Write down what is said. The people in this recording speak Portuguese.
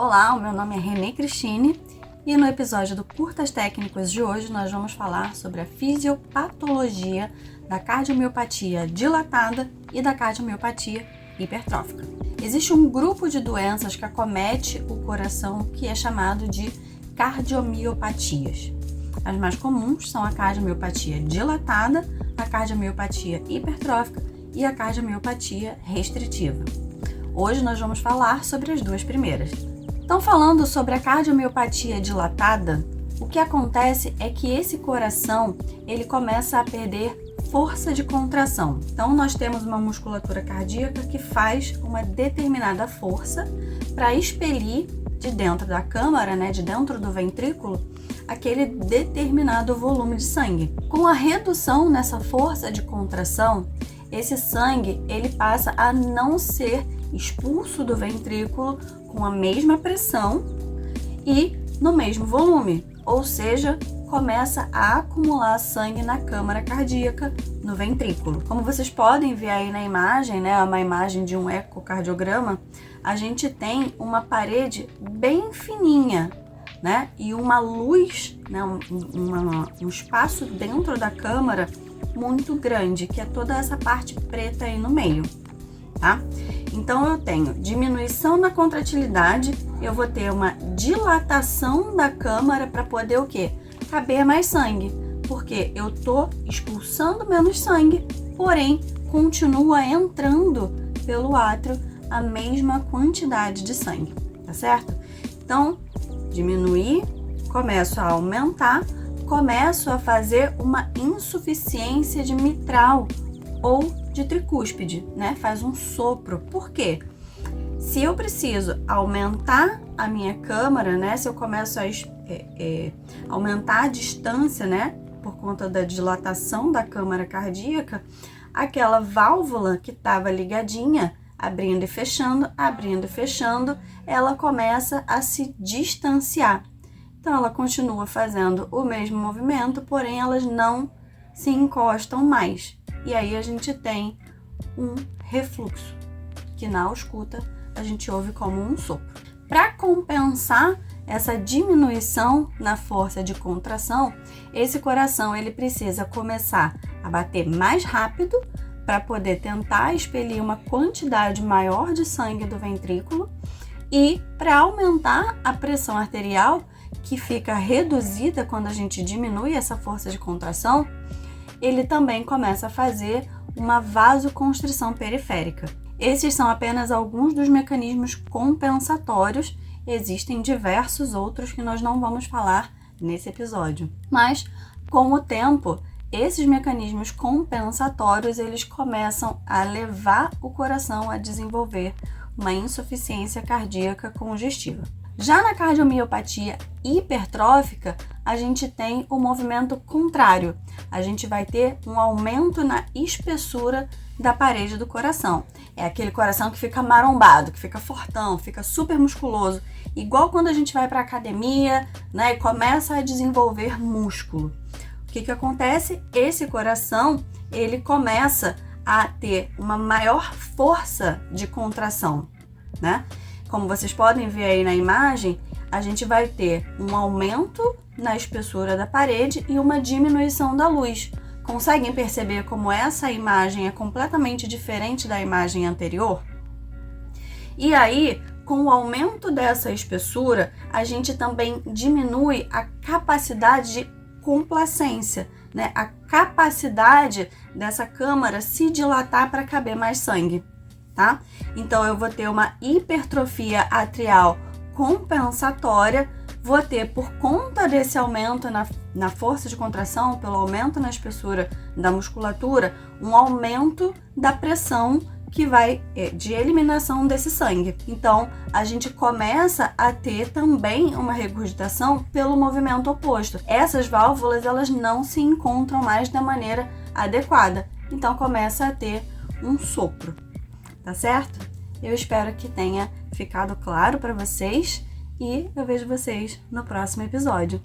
Olá, o meu nome é Renê Cristine e no episódio do Curtas Técnicos de hoje nós vamos falar sobre a fisiopatologia da cardiomiopatia dilatada e da cardiomiopatia hipertrófica. Existe um grupo de doenças que acomete o coração que é chamado de cardiomiopatias. As mais comuns são a cardiomiopatia dilatada, a cardiomiopatia hipertrófica e a cardiomiopatia restritiva. Hoje nós vamos falar sobre as duas primeiras. Então, falando sobre a cardiomiopatia dilatada, o que acontece é que esse coração ele começa a perder força de contração. Então, nós temos uma musculatura cardíaca que faz uma determinada força para expelir de dentro da câmara, de dentro do ventrículo, aquele determinado volume de sangue. Com a redução nessa força de contração, esse sangue ele passa a não ser expulso do ventrículo com a mesma pressão e no mesmo volume, ou seja, começa a acumular sangue na câmara cardíaca, no ventrículo. Como vocês podem ver aí na imagem, uma imagem de um ecocardiograma, a gente tem uma parede bem fininha, e uma luz, um espaço dentro da câmara muito grande, que é toda essa parte preta aí no meio, tá? Então eu tenho diminuição na contratilidade, eu vou ter uma dilatação da câmara para poder o quê? Caber mais sangue, porque eu tô expulsando menos sangue, porém continua entrando pelo átrio a mesma quantidade de sangue, tá certo? Então, diminuir, começo a aumentar, começo a fazer uma insuficiência de mitral ou de tricúspide, Faz um sopro. Por quê? Se eu preciso aumentar a minha câmara, se eu começo a aumentar a distância, por conta da dilatação da câmara cardíaca, aquela válvula que estava ligadinha, abrindo e fechando, ela começa a se distanciar. Então, ela continua fazendo o mesmo movimento, porém elas não se encostam mais. E aí a gente tem um refluxo, que na ausculta a gente ouve como um sopro. Para compensar essa diminuição na força de contração, esse coração ele precisa começar a bater mais rápido para poder tentar expelir uma quantidade maior de sangue do ventrículo e para aumentar a pressão arterial, que fica reduzida quando a gente diminui essa força de contração, ele também começa a fazer uma vasoconstrição periférica. Esses são apenas alguns dos mecanismos compensatórios, existem diversos outros que nós não vamos falar nesse episódio. Mas, com o tempo, esses mecanismos compensatórios, eles começam a levar o coração a desenvolver uma insuficiência cardíaca congestiva. Já na cardiomiopatia hipertrófica, a gente tem o movimento contrário. A gente vai ter um aumento na espessura da parede do coração. É aquele coração que fica marombado, que fica fortão, fica super musculoso. Igual quando a gente vai para a academia, e começa a desenvolver músculo. O que acontece? Esse coração, ele começa a ter uma maior força de contração, Como vocês podem ver aí na imagem, a gente vai ter um aumento na espessura da parede e uma diminuição da luz. Conseguem perceber como essa imagem é completamente diferente da imagem anterior? E aí, com o aumento dessa espessura, a gente também diminui a capacidade de complacência, A capacidade dessa câmara se dilatar para caber mais sangue. Tá? Então, eu vou ter uma hipertrofia atrial compensatória, vou ter, por conta desse aumento na força de contração, pelo aumento na espessura da musculatura, um aumento da pressão que vai de eliminação desse sangue. Então, a gente começa a ter também uma regurgitação pelo movimento oposto. Essas válvulas, elas não se encontram mais da maneira adequada. Então, começa a ter um sopro. Tá certo? Eu espero que tenha ficado claro para vocês e eu vejo vocês no próximo episódio.